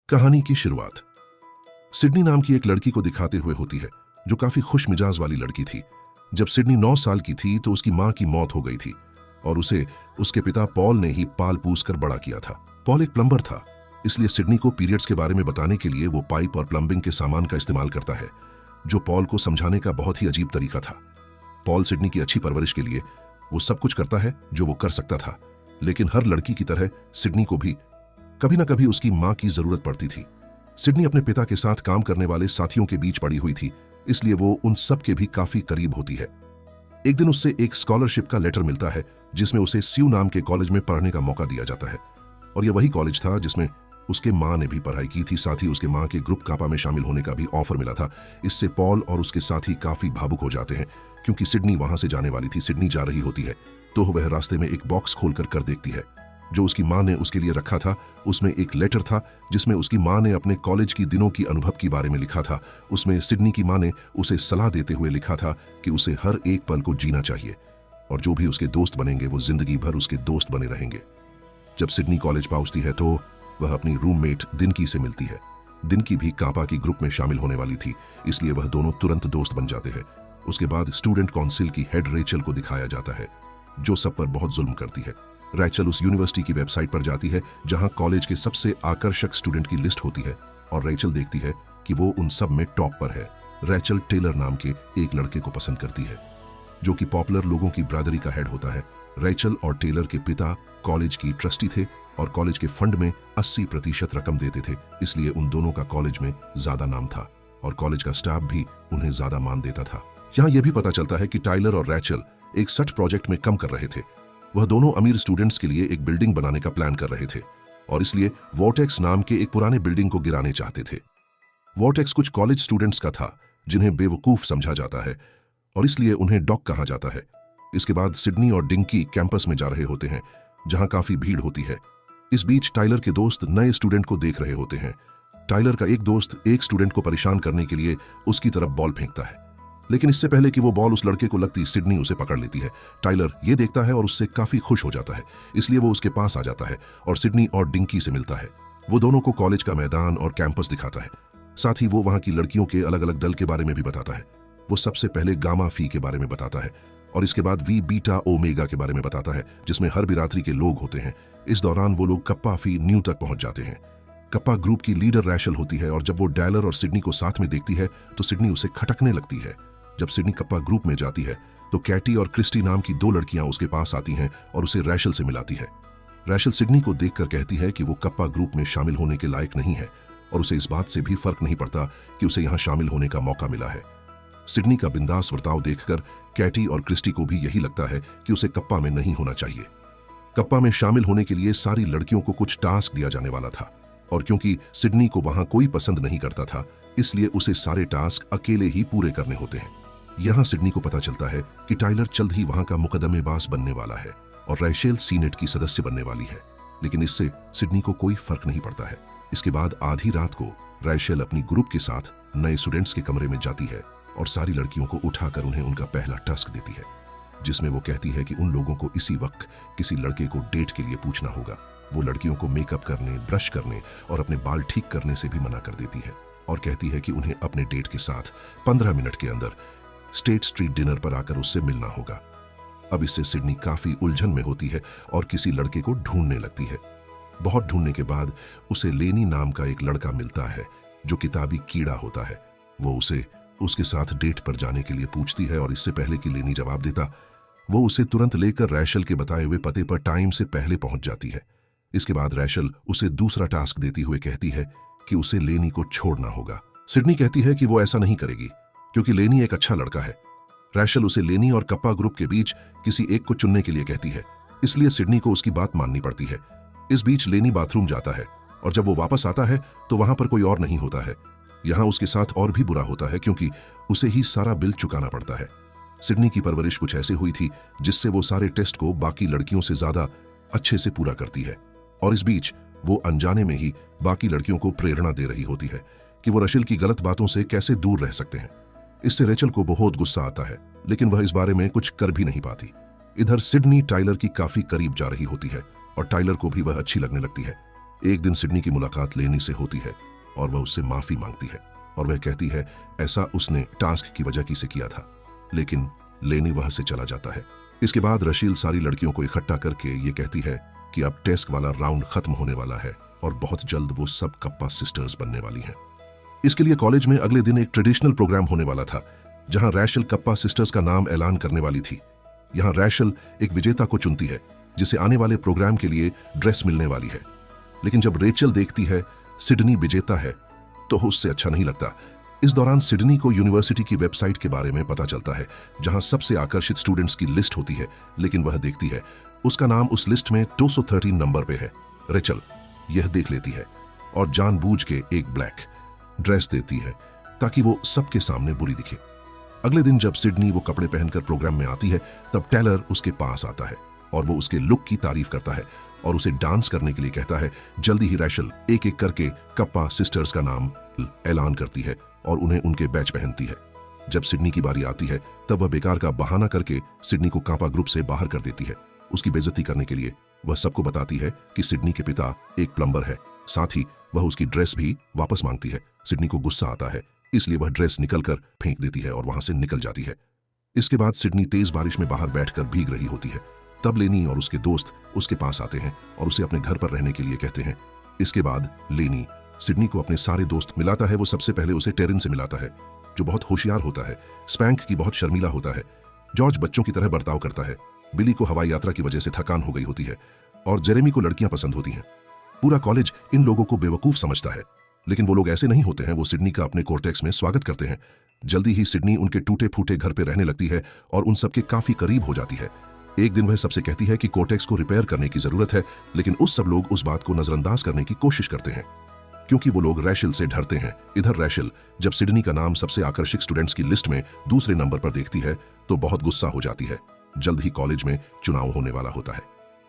कहानी की शुरुआत सिडनी नाम की एक लड़की को दिखाते हुए होती है, जो काफी खुश मिजाज वाली लड़की थी। जब सिडनी 9 साल की थी तो उसकी मां की मौत हो गई थी और उसे उसके पिता पॉल ने ही पाल पूस कर बड़ा किया था। पॉल एक प्लम्बर था, इसलिए सिडनी को पीरियड्स के बारे में बताने के लिए वो पाइप और प्लम्बिंग के सामान का इस्तेमाल करता है, जो पॉल को समझाने का बहुत ही अजीब तरीका था। पॉल सिडनी की अच्छी परवरिश के लिए वो सब कुछ करता है जो वो कर सकता था, लेकिन हर लड़की की तरह सिडनी को भी कभी ना कभी उसकी मां की जरूरत पड़ती थी। सिडनी अपने पिता के साथ काम करने वाले साथियों के बीच पड़ी हुई थी, इसलिए वो उन सब के भी काफी करीब होती है। एक दिन उससे एक स्कॉलरशिप का लेटर मिलता है, जिसमें उसे स्यू नाम के कॉलेज में पढ़ने का मौका दिया जाता है, और यह वही कॉलेज था जिसमें उसके मां ने भी पढ़ाई की थी। साथ ही उसके मां के ग्रुप कापा में शामिल होने का भी ऑफर मिला था। इससे पॉल और उसके साथी काफी भावुक हो जाते हैं, क्योंकि सिडनी वहां से जाने वाली थी। सिडनी जा रही होती है तो वह रास्ते में एक बॉक्स खोलकर कर देखती है, जो उसकी मां ने उसके लिए रखा था। उसमें एक लेटर था जिसमें उसकी मां ने अपने कॉलेज की दिनों की अनुभव के बारे में लिखा था। उसमें सिडनी की मां ने उसे सलाह देते हुए लिखा था कि उसे हर एक पल को जीना चाहिए, और जो भी उसके दोस्त बनेंगे वो जिंदगी भर उसके दोस्त बने रहेंगे। जब सिडनी कॉलेज पहुंचती है तो वह अपनी रूममेट दिनकी से मिलती है। दिनकी भी कापा की ग्रुप में शामिल होने वाली थी, इसलिए वह दोनों तुरंत दोस्त बन जाते हैं। उसके बाद स्टूडेंट काउंसिल की हेड रेचल को दिखाया जाता है, जो सब पर बहुत जुल्म करती है। रेचल उस यूनिवर्सिटी की वेबसाइट पर जाती है जहां कॉलेज के सबसे आकर्षक स्टूडेंट की लिस्ट होती है, और रेचल देखती है कि वो उन सब में टॉप पर है। रेचल टेलर नाम के एक लड़के को पसंद करती है, जो कि पॉपुलर लोगों की ब्रादरी का हेड होता है। रेचल और टेलर के पिता कॉलेज की ट्रस्टी थे और कॉलेज के फंड में 80% रकम देते थे, इसलिए उन दोनों का कॉलेज में ज्यादा नाम था और कॉलेज का स्टाफ भी उन्हें ज्यादा मान देता था। यहाँ यह भी पता चलता है कि टाइलर और रेचल एक सट प्रोजेक्ट में कम कर रहे थे। वह दोनों अमीर स्टूडेंट्स के लिए एक बिल्डिंग बनाने का प्लान कर रहे थे, और इसलिए वॉर्टेक्स नाम के एक पुराने बिल्डिंग को गिराने चाहते थे। वॉर्टेक्स कुछ कॉलेज स्टूडेंट्स का था जिन्हें बेवकूफ समझा जाता है, और इसलिए उन्हें डॉक कहा जाता है। इसके बाद सिडनी और डिंकी कैंपस में जा रहे होते हैं, जहां काफी भीड़ होती है। इस बीच टाइलर के दोस्त नए स्टूडेंट को देख रहे होते हैं। टाइलर का एक दोस्त एक स्टूडेंट को परेशान करने के लिए उसकी तरफ बॉल फेंकता है, लेकिन इससे पहले कि वो बॉल उस लड़के को लगती, सिडनी उसे पकड़ लेती है। टाइलर ये देखता है और उससे काफी खुश हो जाता है, इसलिए वो उसके पास आ जाता है और सिडनी और डिंकी से मिलता है। वो दोनों को कॉलेज का मैदान और कैंपस दिखाता है। साथ ही वो वहां की लड़कियों के अलग अलग दल के बारे में भी बताता है। वो सबसे पहले गामा फी के बारे में बताता है, और इसके बाद वी बीटा ओमेगा के बारे में बताता है, जिसमें हर बिरादरी के लोग होते हैं। इस दौरान वो लोग कप्पा फी न्यू तक पहुंच जाते हैं। कप्पा ग्रुप की लीडर रैशल होती है, और जब वो डायलर और सिडनी को साथ में देखती है तो सिडनी उसे खटकने लगती है। जब सिडनी कप्पा ग्रुप में जाती है तो कैटी और क्रिस्टी नाम की 2 लड़कियां उसके पास आती हैं और उसे रैशल से मिलाती है। रैशल सिडनी को देखकर कहती है कि वो कप्पा ग्रुप में शामिल होने के लायक नहीं है, और उसे इस बात से भी फर्क नहीं पड़ता कि उसे यहां शामिल होने का मौका मिला है। सिडनी का बिंदास वर्ताव देखकर कैटी और क्रिस्टी को भी यही लगता है कि उसे कप्पा में नहीं होना चाहिए। कप्पा में शामिल होने के लिए सारी लड़कियों को कुछ टास्क दिया जाने वाला था, और क्योंकि सिडनी को वहां कोई पसंद नहीं करता था, इसलिए उसे सारे टास्क अकेले ही पूरे करने होते हैं। यहां सिडनी को पता चलता है कि टाइलर जल्द ही वहां का मुकदमेबाज बनने वाला है और रैशेल सीनेट की सदस्य बनने वाली है, लेकिन इससे सिडनी को कोई फर्क नहीं पड़ता है। इसके बाद आधी रात को रैशेल अपनी ग्रुप के साथ नए स्टूडेंट्स के कमरे में जाती है और सारी लड़कियों को उठाकर उन्हें उनका पहला टास्क देती है, जिसमें वो कहती है कि उन लोगों को इसी वक्त किसी लड़के को डेट के लिए पूछना होगा। वो लड़कियों को मेकअप करने, ब्रश करने और अपने बाल ठीक करने से भी मना कर देती है, और कहती है कि उन्हें अपने डेट के साथ 15 मिनट के अंदर स्टेट स्ट्रीट डिनर पर आकर उससे मिलना होगा। अब इससे सिडनी काफी उलझन में होती है और किसी लड़के को ढूंढने लगती है। बहुत ढूंढने के बाद उसे लेनी नाम का एक लड़का मिलता है, जो किताबी कीड़ा होता है। वो उसे उसके साथ डेट पर जाने के लिए पूछती है, और इससे पहले कि लेनी जवाब देता, वो उसे तुरंत लेकर रैशल के बताए हुए पते पर टाइम से पहले पहुंच जाती है। इसके बाद रैशल उसे दूसरा टास्क देती हुए कहती है कि उसे लेनी को छोड़ना होगा। सिडनी कहती है कि वो ऐसा नहीं करेगी, क्योंकि लेनी एक अच्छा लड़का है। रैशल उसे लेनी और कप्पा ग्रुप के बीच किसी एक को चुनने के लिए कहती है, इसलिए सिडनी को उसकी बात माननी पड़ती है। इस बीच लेनी बाथरूम जाता है, और जब वो वापस आता है तो वहां पर कोई और नहीं होता है। यहां उसके साथ और भी बुरा होता है, क्योंकि उसे ही सारा बिल चुकाना पड़ता है। सिडनी की परवरिश कुछ ऐसे हुई थी जिससे वो सारे टेस्ट को बाकी लड़कियों से ज्यादा अच्छे से पूरा करती है, और इस बीच वो अनजाने में ही बाकी लड़कियों को प्रेरणा दे रही होती है कि वो रशिल की गलत बातों से कैसे दूर रह सकते हैं। इससे रेचल को बहुत गुस्सा आता है, लेकिन वह इस बारे में कुछ कर भी नहीं पाती। इधर सिडनी टाइलर की काफी करीब जा रही होती है, और टाइलर को भी वह अच्छी लगने लगती है। एक दिन सिडनी की मुलाकात लेनी से होती है और वह उससे माफी मांगती है और वह कहती है ऐसा उसने टास्क की वजह से किया था, लेकिन लेनी वहां से चला जाता है। इसके बाद रशील सारी लड़कियों को इकट्ठा करके ये कहती है कि अब टेस्ट वाला राउंड खत्म होने वाला है और बहुत जल्द वो सब कप्पा सिस्टर्स बनने वाली हैं। इसके लिए कॉलेज में अगले दिन एक ट्रेडिशनल प्रोग्राम होने वाला था जहां रैशल कप्पा सिस्टर्स का नाम ऐलान करने वाली थी। यहां रैशल एक विजेता को चुनती है जिसे आने वाले प्रोग्राम के लिए ड्रेस मिलने वाली है, लेकिन जब रेचल देखती है सिडनी विजेता है तो उससे अच्छा नहीं लगता। इस दौरान सिडनी को यूनिवर्सिटी की वेबसाइट के बारे में पता चलता है जहां सबसे आकर्षित स्टूडेंट्स की लिस्ट होती है, लेकिन वह देखती है उसका नाम उस लिस्ट में 213 नंबर पे है। रेचल यह देख लेती है और जानबूझ के एक ब्लैक ड्रेस देती है ताकि वो सबके सामने बुरी दिखे। अगले दिन जब सिडनी वो कपड़े पहनकर प्रोग्राम में आती है तब टेलर उसके पास आता है और वो उसके लुक की तारीफ करता है और उसे डांस करने के लिए कहता है। जल्दी ही रैशल एक एक करके कप्पा सिस्टर्स का नाम ऐलान करती है और उन्हें उनके बैच पहनती है। जब सिडनी की बारी आती है तब वह बेकार का बहाना करके सिडनी को कापा ग्रुप से बाहर कर देती है। उसकी बेइज्जती करने के लिए वह सबको बताती है कि सिडनी के पिता एक प्लम्बर है, साथ ही वह उसकी ड्रेस भी वापस मांगती है। सिडनी को गुस्सा आता है, इसलिए वह ड्रेस निकलकर फेंक देती है और वहां से निकल जाती है। इसके बाद सिडनी तेज बारिश में बाहर बैठकर भीग रही होती है। तब लेनी और उसके दोस्त उसके पास आते हैं और उसे अपने घर पर रहने के लिए कहते हैं। इसके बाद लेनी सिडनी को अपने सारे दोस्त मिलाता है। वो सबसे पहले उसे टेरिन से मिलाता है जो बहुत होशियार होता है, स्पैंक की बहुत शर्मीला होता है, जॉर्ज बच्चों की तरह बर्ताव करता है, बिली को हवाई यात्रा की वजह से थकान हो गई होती है और जेरेमी को लड़कियां पसंद होती हैं। पूरा कॉलेज इन लोगों को बेवकूफ समझता है, लेकिन वो लोग ऐसे नहीं होते हैं। वो सिडनी का अपने कोर्टेक्स में स्वागत करते हैं। जल्दी ही सिडनी उनके टूटे फूटे घर पे रहने लगती है और उन सबके काफी करीब हो जाती है। एक दिन वह सबसे कहती है कि कोर्टेक्स को रिपेयर करने की जरूरत है, लेकिन उस सब लोग उस बात को नजरअंदाज करने की कोशिश करते हैं क्योंकि वो लोग रैशल से डरते हैं। इधर रैशल जब सिडनी का नाम सबसे आकर्षक स्टूडेंट्स की लिस्ट में दूसरे नंबर पर देखती है तो बहुत गुस्सा हो जाती है। जल्द ही कॉलेज में चुनाव होने वाला होता है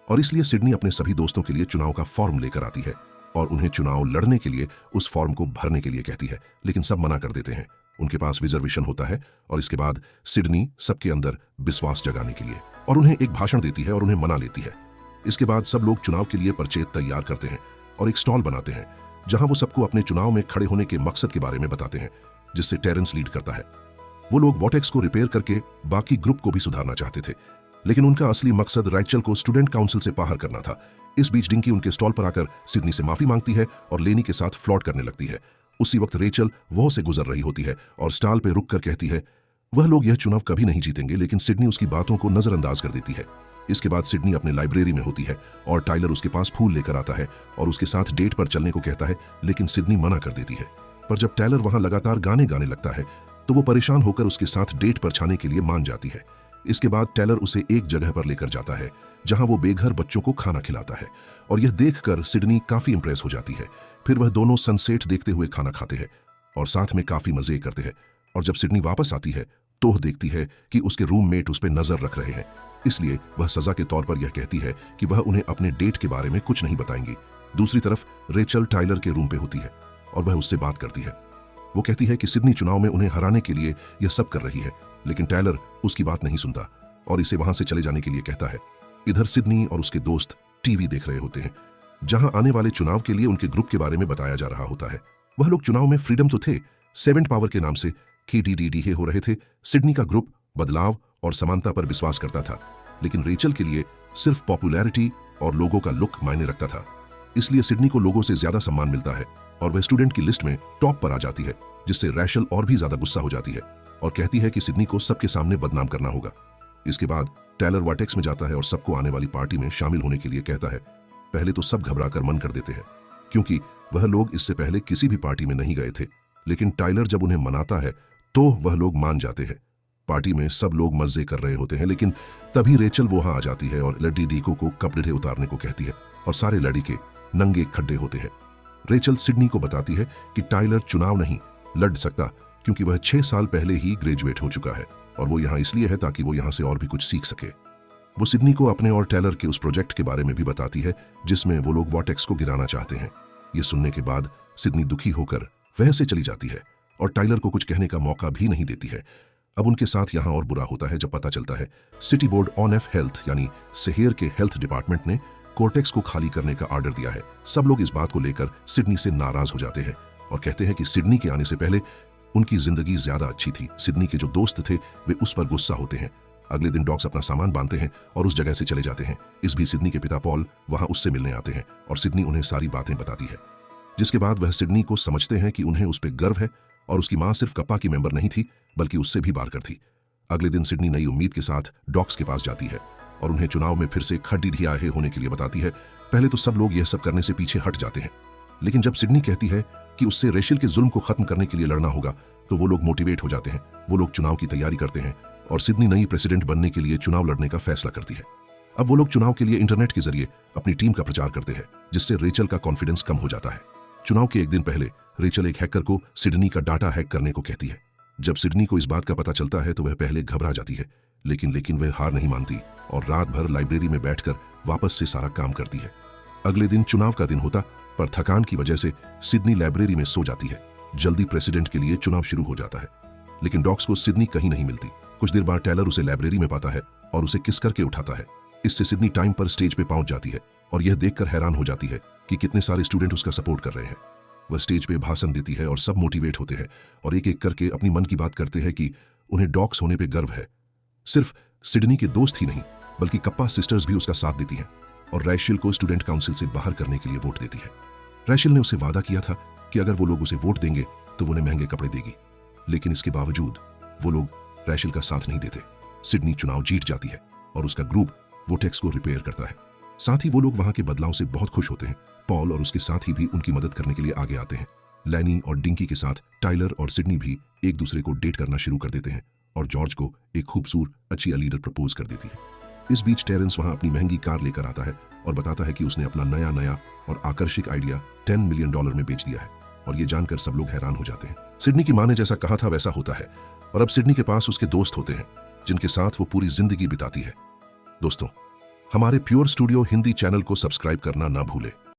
और इसलिए सिडनी अपने सभी दोस्तों के लिए चुनाव का फॉर्म लेकर आती है और उन्हें चुनाव लड़ने के लिए उस फॉर्म को भरने के लिए कहती है, लेकिन सब मना कर देते हैं। उनके पास रिजर्वेशन होता है और इसके बाद सिडनी सबके अंदर विश्वास जगाने के लिए और उन्हें एक भाषण देती है और उन्हें मना लेती है। इसके बाद सब लोग चुनाव के लिए पर्चे तैयार करते हैं और एक स्टॉल बनाते हैं जहां वो सबको अपने चुनाव में खड़े होने के मकसद के बारे में बताते हैं, जिससे टेरेंस लीड करता है। वो लोग वॉटेक्स को रिपेयर करके बाकी ग्रुप को भी सुधारना चाहते थे, लेकिन उनका असली मकसद रैचल को स्टूडेंट काउंसिल से बाहर करना था। इस बीच डिंकी उनके स्टॉल पर आकर सिडनी से माफी मांगती है और लेनी के साथ फ्लर्ट करने लगती है। उसी वक्त रेचल वह से गुजर रही होती है और स्टॉल पर रुककर कहती है वह लोग यह चुनाव कभी नहीं जीतेंगे, लेकिन सिडनी उसकी बातों को नजरअंदाज कर देती है। इसके बाद सिडनी अपने लाइब्रेरी में होती है और टाइलर उसके पास फूल लेकर आता है और उसके साथ डेट पर चलने को कहता है, लेकिन सिडनी मना कर देती है। पर जब टाइलर वहां लगातार गाने गाने लगता है तो वो परेशान होकर उसके साथ डेट पर जाने के लिए मान जाती है। इसके बाद टेलर उसे एक जगह पर लेकर जाता है जहां वो बेघर बच्चों को खाना खिलाता है और यह देखकर सिडनी काफी इंप्रेस हो जाती है। फिर वह दोनों सनसेट देखते हुए खाना खाते हैं और साथ में काफी मजे करते हैं। और जब सिडनी वापस आती है तो देखती है कि उसके रूममेट उस पर नजर रख रहे हैं, इसलिए वह सजा के तौर पर यह कहती है कि वह उन्हें अपने डेट के बारे में कुछ नहीं बताएंगी। दूसरी तरफ रेचल टाइलर के रूम पे होती है और वह उससे बात करती है। वो कहती है कि सिडनी चुनाव में उन्हें हराने के लिए यह सब कर रही है, लेकिन टाइलर उसकी बात नहीं सुनता और इसे वहां से चले जाने के लिए कहता है। इधर सिडनी और उसके दोस्त टीवी देख रहे होते हैं जहां आने वाले चुनाव के लिए उनके ग्रुप के बारे में बताया जा रहा होता है। वह लोग चुनाव में फ्रीडम तो थे, सेवेंथ पावर के नाम से KDDD हो रहे थे। सिडनी का ग्रुप बदलाव और समानता पर विश्वास करता था, लेकिन रेचल के लिए सिर्फ पॉपुलैरिटी और लोगों का लुक मायने रखता था। इसलिए सिडनी को लोगों से ज्यादा सम्मान मिलता है और वह स्टूडेंट की लिस्ट में टॉप पर आ जाती है, जिससे रैशल और भी ज्यादा गुस्सा हो जाती है और कहती है कि सिडनी को सबके सामने बदनाम करना होगा। इसके बाद टाइलर वॉटेक्स में जाता है और सबको आने वाली पार्टी में शामिल होने के लिए कहता है। पहले तो सब घबराकर मन कर देते हैं क्योंकि वह लोग इससे पहले किसी भी पार्टी में नहीं गए थे, लेकिन टाइलर जब उन्हें मनाता है तो वह लोग मान जाते हैं। पार्टी में सब लोग मजे कर रहे होते हैं, लेकिन तभी रेचल वहां आ जाती है और लड्डी डीको को कपड़े उतारने को कहती है और सारे लड़के नंगे खड्डे होते हैं। रेचल सिडनी को बताती है कि टाइलर चुनाव नहीं लड़ सकता क्योंकि वह 6 साल पहले ही ग्रेजुएट हो चुका है और वो यहाँ इसलिए है ताकि वो यहाँ से और भी कुछ सीख सके। वो सिडनी को अपने और टेलर के उस प्रोजेक्ट के बारे में भी बताती है जिसमें वो लोग वॉटेक्स को गिराना चाहते हैं। ये सुनने के बाद सिडनी दुखी होकर वह से चली जाती है और टाइलर को कुछ कहने का मौका भी नहीं देती है। अब उनके साथ यहाँ और बुरा होता है जब पता चलता है city board on F health यानी शहर के हेल्थ डिपार्टमेंट ने कोर्टेक्स को खाली करने का ऑर्डर दिया है। सब लोग इस बात को लेकर सिडनी से नाराज हो जाते हैं और कहते हैं कि सिडनी के आने से पहले उनकी जिंदगी ज्यादा अच्छी थी। सिडनी के जो दोस्त थे वे उस पर गुस्सा होते हैं। अगले दिन डॉक्स अपना सामान बांधते हैं और उस जगह से चले जाते हैं। इस बीच सिडनी के पिता पॉल वहां उससे मिलने आते हैं और सिडनी उन्हें सारी बातें बताती है, जिसके बाद वह सिडनी को समझते हैं कि उन्हें उस पर गर्व है और उसकी मां सिर्फ कप्पा की मेंबर नहीं थी बल्कि उससे भी बारकर थी। अगले दिन सिडनी नई उम्मीद के साथ डॉक्स के पास जाती है और उन्हें चुनाव में फिर से खड्डी ढियाहे होने के लिए बताती है। पहले तो सब लोग यह सब करने से पीछे हट जाते हैं, लेकिन जब सिडनी कहती है कि उससे रेशल के जुल्म को खत्म करने के लिए लड़ना होगा तो वो लोग मोटिवेट हो जाते हैं। वो लोग चुनाव की तैयारी करते हैं और सिडनी नई प्रेसिडेंट बनने के लिए चुनाव लड़ने का फैसला करती है। अब वो लोग चुनाव के लिए इंटरनेट के जरिए अपनी टीम का प्रचार करते हैं, जिससे रेचल का कॉन्फिडेंस कम हो जाता है। चुनाव के एक दिन पहले रेचल एक हैकर को सिडनी का डाटा हैक करने को कहती है। जब सिडनी को इस बात का पता चलता है तो वह पहले घबरा जाती है, लेकिन वह हार नहीं मानती और रात भर लाइब्रेरी में बैठकर वापस से सारा काम करती है। अगले दिन चुनाव का दिन होता, पर थकान की वजह से सिडनी लाइब्रेरी में सो जाती है। जल्दी प्रेसिडेंट के लिए चुनाव शुरू हो जाता है, लेकिन डॉक्स को सिडनी कहीं नहीं मिलती। कुछ देर बाद टेलर उसे लाइब्रेरी में पाता है और उसे किस करके उठाता है। इससे सिडनी टाइम पर स्टेज पे पहुंच जाती है और यह देखकर हैरान हो जाती है कि कितने सारे स्टूडेंट उसका सपोर्ट कर रहे हैं। वह स्टेज पे भाषण देती है और सब मोटिवेट होते हैं और एक एक करके अपनी मन की बात करते हैं कि उन्हें डॉक्स होने पे गर्व है। सिर्फ सिडनी के दोस्त ही नहीं बल्कि कप्पा सिस्टर्स भी उसका साथ देती हैं और रैशल को स्टूडेंट काउंसिल से बाहर करने के लिए वोट देती है। रैशल ने उसे वादा किया था कि अगर वो लोग उसे वोट देंगे तो वो उन्हें महंगे कपड़े देगी, लेकिन इसके बावजूद वो लोग रैशल का साथ नहीं देते। सिडनी चुनाव जीत जाती है और उसका ग्रुप वोटेक्स को रिपेयर करता है। साथ ही वो लोग वहां के बदलाव से बहुत खुश होते हैं। पॉल और उसके साथी भी उनकी मदद करने के लिए आगे आते हैं। लैनी और डिंकी के साथ टाइलर और सिडनी भी एक दूसरे को डेट करना शुरू कर देते हैं और जॉर्ज को एक खूबसूरत अच्छी लीडर प्रपोज कर देती है। इस बीच टेरेंस वहां अपनी महंगी कार लेकर आता है और बताता है कि उसने अपना नया और आकर्षक आइडिया $10 मिलियन में बेच दिया है और ये जानकर सब लोग हैरान हो जाते हैं। सिडनी की मां ने जैसा कहा था वैसा होता है और अब सिडनी के पास उसके दोस्त होते हैं जिनके साथ वो पूरी जिंदगी बिताती है। दोस्तों, हमारे प्योर स्टूडियो हिंदी चैनल को सब्सक्राइब करना ना भूलें।